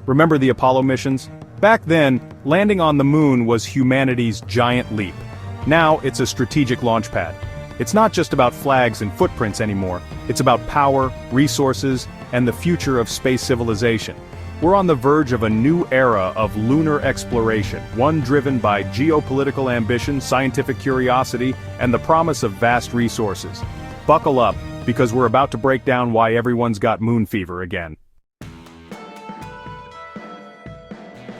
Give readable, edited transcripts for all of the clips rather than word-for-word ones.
Remember the Apollo missions? Back then, landing on the moon was humanity's giant leap. Now it's a strategic launch pad. It's not just about flags and footprints anymore, it's about power, resources, and the future of space civilization. We're on the verge of a new era of lunar exploration, one driven by geopolitical ambition, scientific curiosity, and the promise of vast resources. Buckle up, because we're about to break down why everyone's got moon fever again.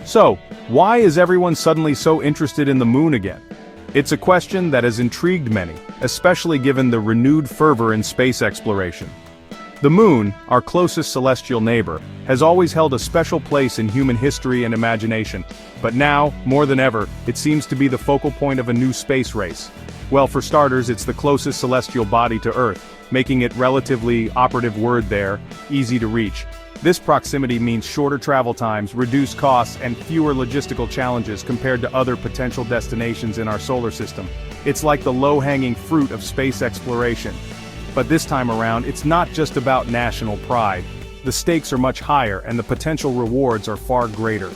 So, why is everyone suddenly so interested in the moon again? It's a question that has intrigued many, especially given the renewed fervor in space exploration. The moon, our closest celestial neighbor, has always held a special place in human history and imagination, but now, more than ever, it seems to be the focal point of a new space race. Well, for starters, it's the closest celestial body to Earth, making it relatively, operative word there, easy to reach. This proximity means shorter travel times, reduced costs, and fewer logistical challenges compared to other potential destinations in our solar system. It's like the low-hanging fruit of space exploration. But this time around, it's not just about national pride. The stakes are much higher, and the potential rewards are far greater.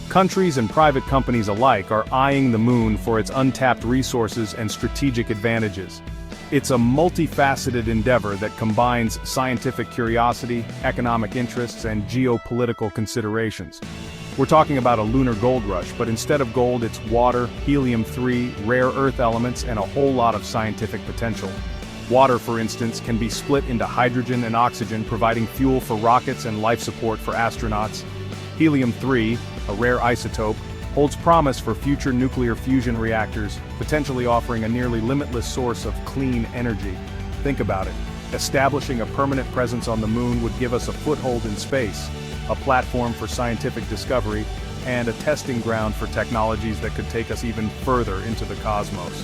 Countries and private companies alike are eyeing the moon for its untapped resources and strategic advantages. It's a multifaceted endeavor that combines scientific curiosity, economic interests, and geopolitical considerations. We're talking about a lunar gold rush, but instead of gold, it's water, helium-3, rare earth elements, and a whole lot of scientific potential. Water, for instance, can be split into hydrogen and oxygen, providing fuel for rockets and life support for astronauts. Helium-3, a rare isotope, holds promise for future nuclear fusion reactors, potentially offering a nearly limitless source of clean energy. Think about it. Establishing a permanent presence on the moon would give us a foothold in space, a platform for scientific discovery, and a testing ground for technologies that could take us even further into the cosmos.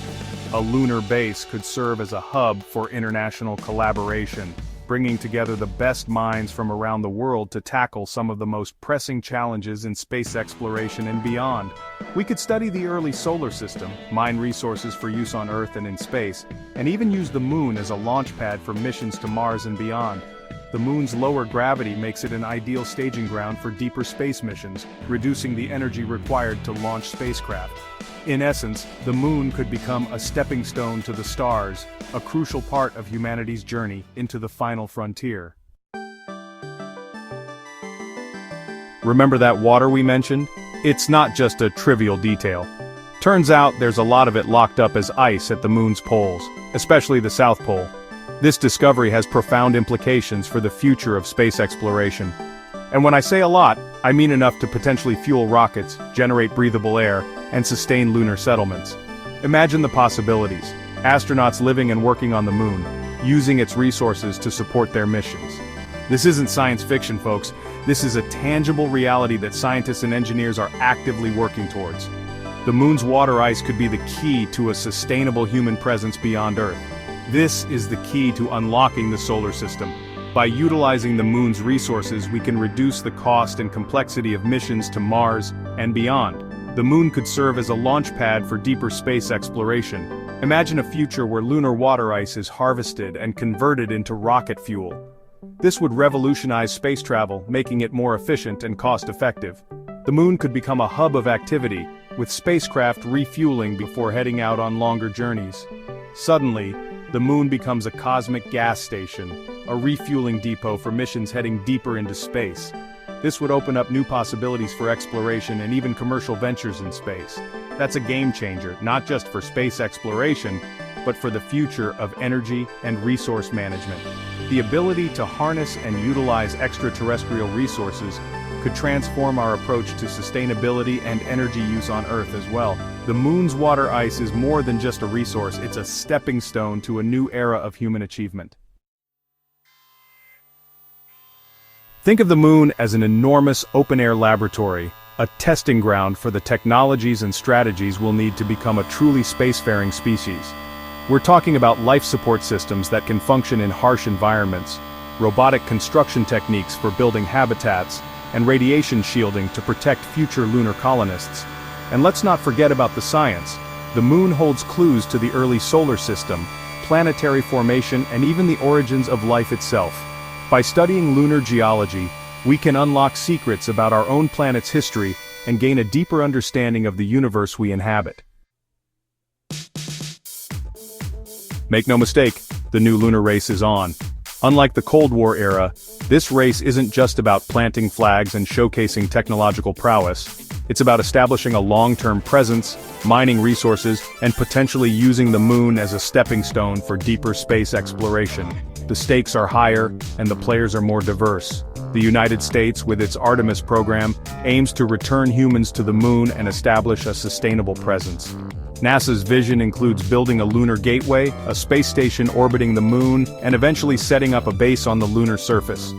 A lunar base could serve as a hub for international collaboration, bringing together the best minds from around the world to tackle some of the most pressing challenges in space exploration and beyond. We could study the early solar system, mine resources for use on Earth and in space, and even use the moon as a launch pad for missions to Mars and beyond. The moon's lower gravity makes it an ideal staging ground for deeper space missions, reducing the energy required to launch spacecraft. In essence, the moon could become a stepping stone to the stars, a crucial part of humanity's journey into the final frontier. Remember that water we mentioned? It's not just a trivial detail. Turns out there's a lot of it locked up as ice at the moon's poles, especially the South Pole. This discovery has profound implications for the future of space exploration. And when I say a lot, I mean enough to potentially fuel rockets, generate breathable air, and sustain lunar settlements. Imagine the possibilities. Astronauts living and working on the moon, using its resources to support their missions. This isn't science fiction, folks. This is a tangible reality that scientists and engineers are actively working towards. The moon's water ice could be the key to a sustainable human presence beyond Earth. This is the key to unlocking the solar system. By utilizing the moon's resources, we can reduce the cost and complexity of missions to Mars and beyond. The moon could serve as a launch pad for deeper space exploration. Imagine a future where lunar water ice is harvested and converted into rocket fuel. This would revolutionize space travel, making it more efficient and cost-effective. The moon could become a hub of activity, with spacecraft refueling before heading out on longer journeys. Suddenly, the moon becomes a cosmic gas station, a refueling depot for missions heading deeper into space. This would open up new possibilities for exploration and even commercial ventures in space. That's a game changer, not just for space exploration, but for the future of energy and resource management. The ability to harness and utilize extraterrestrial resources could transform our approach to sustainability and energy use on Earth as well. The moon's water ice is more than just a resource, it's a stepping stone to a new era of human achievement. Think of the moon as an enormous open-air laboratory, a testing ground for the technologies and strategies we'll need to become a truly spacefaring species. We're talking about life support systems that can function in harsh environments, robotic construction techniques for building habitats, and radiation shielding to protect future lunar colonists. And let's not forget about the science. The moon holds clues to the early solar system, planetary formation, and even the origins of life itself. By studying lunar geology, we can unlock secrets about our own planet's history and gain a deeper understanding of the universe we inhabit. Make no mistake, the new lunar race is on. Unlike the Cold War era, this race isn't just about planting flags and showcasing technological prowess. It's about establishing a long-term presence, mining resources, and potentially using the moon as a stepping stone for deeper space exploration. The stakes are higher, and the players are more diverse. The United States, with its Artemis program, aims to return humans to the moon and establish a sustainable presence. NASA's vision includes building a lunar gateway, a space station orbiting the moon, and eventually setting up a base on the lunar surface.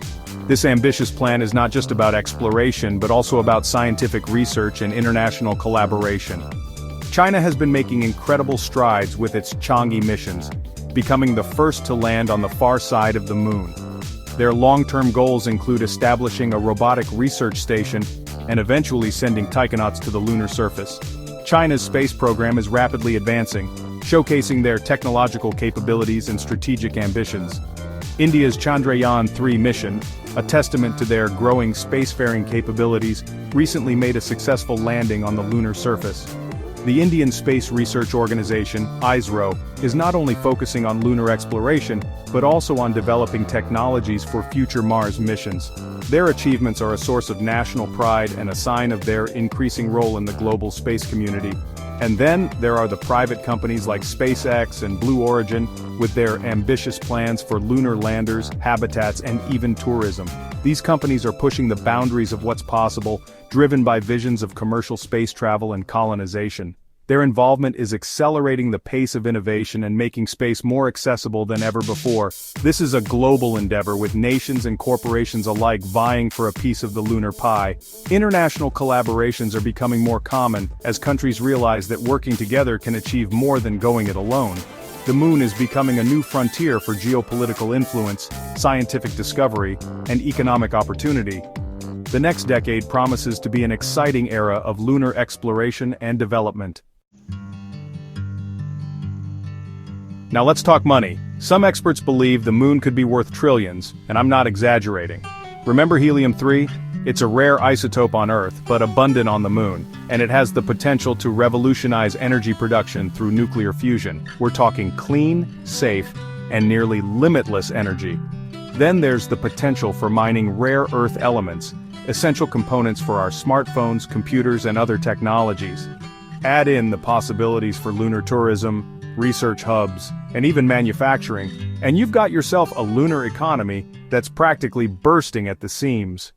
This ambitious plan is not just about exploration but also about scientific research and international collaboration. China has been making incredible strides with its Chang'e missions, becoming the first to land on the far side of the moon. Their long-term goals include establishing a robotic research station and eventually sending taikonauts to the lunar surface. China's space program is rapidly advancing, showcasing their technological capabilities and strategic ambitions. India's Chandrayaan-3 mission, a testament to their growing spacefaring capabilities, recently made a successful landing on the lunar surface. The Indian Space Research Organization, ISRO, is not only focusing on lunar exploration, but also on developing technologies for future Mars missions. Their achievements are a source of national pride and a sign of their increasing role in the global space community. And then, there are the private companies like SpaceX and Blue Origin, with their ambitious plans for lunar landers, habitats, and even tourism. These companies are pushing the boundaries of what's possible, driven by visions of commercial space travel and colonization. Their involvement is accelerating the pace of innovation and making space more accessible than ever before. This is a global endeavor with nations and corporations alike vying for a piece of the lunar pie. International collaborations are becoming more common as countries realize that working together can achieve more than going it alone. The moon is becoming a new frontier for geopolitical influence, scientific discovery, and economic opportunity. The next decade promises to be an exciting era of lunar exploration and development. Now let's talk money. Some experts believe the moon could be worth trillions, and I'm not exaggerating. Remember helium-3? It's a rare isotope on Earth, but abundant on the moon, and it has the potential to revolutionize energy production through nuclear fusion. We're talking clean, safe, and nearly limitless energy. Then there's the potential for mining rare Earth elements, essential components for our smartphones, computers, and other technologies. Add in the possibilities for lunar tourism, research hubs, and even manufacturing, and you've got yourself a lunar economy that's practically bursting at the seams.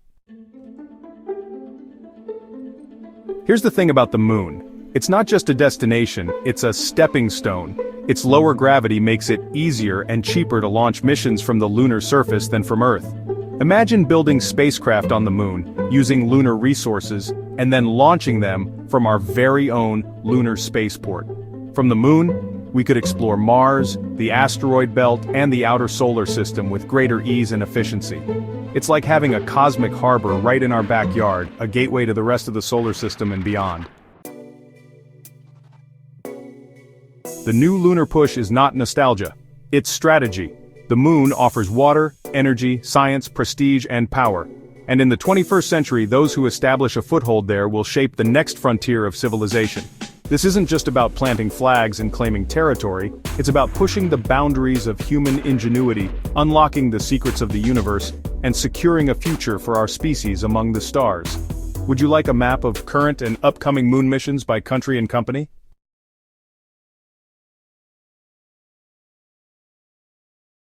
Here's the thing about the moon. It's not just a destination, it's a stepping stone. Its lower gravity makes it easier and cheaper to launch missions from the lunar surface than from Earth. Imagine building spacecraft on the moon, using lunar resources, and then launching them from our very own lunar spaceport. From the moon, we could explore Mars, the asteroid belt, and the outer solar system with greater ease and efficiency. It's like having a cosmic harbor right in our backyard, a gateway to the rest of the solar system and beyond. The new lunar push is not nostalgia. It's strategy. The moon offers water, energy, science, prestige, and power. And in the 21st century, those who establish a foothold there will shape the next frontier of civilization. This isn't just about planting flags and claiming territory, it's about pushing the boundaries of human ingenuity, unlocking the secrets of the universe, and securing a future for our species among the stars. Would you like a map of current and upcoming moon missions by country and company?